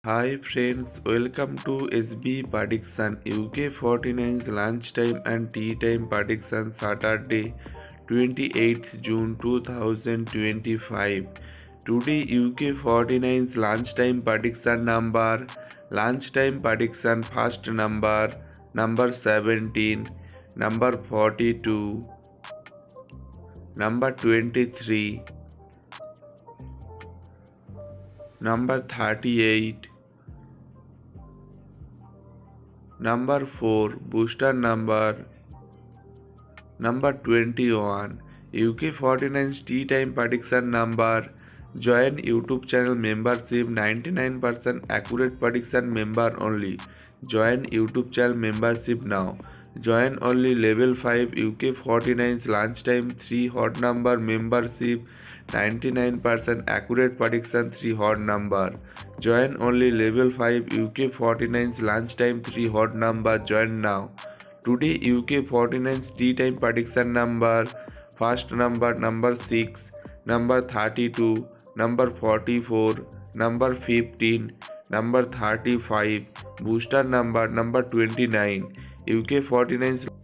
Hi friends, welcome to SB Prediction UK 49's lunchtime and tea time prediction Saturday 28th June 2025. Today UK 49's lunchtime prediction first number 17, number 42, number 23, number 38, number 4 booster number 21 UK 49's tea time prediction number. Join YouTube channel membership 99% accurate prediction member only. Join YouTube channel membership now. Join only level 5 UK 49's lunchtime 3 hot number membership 99% accurate prediction 3 hot number. Join only level 5 UK 49's lunchtime 3 hot number. Join now. Today UK 49's tea time prediction number. First number 6, number 32, number 44, number 15, number 35, booster number 29. UK 49's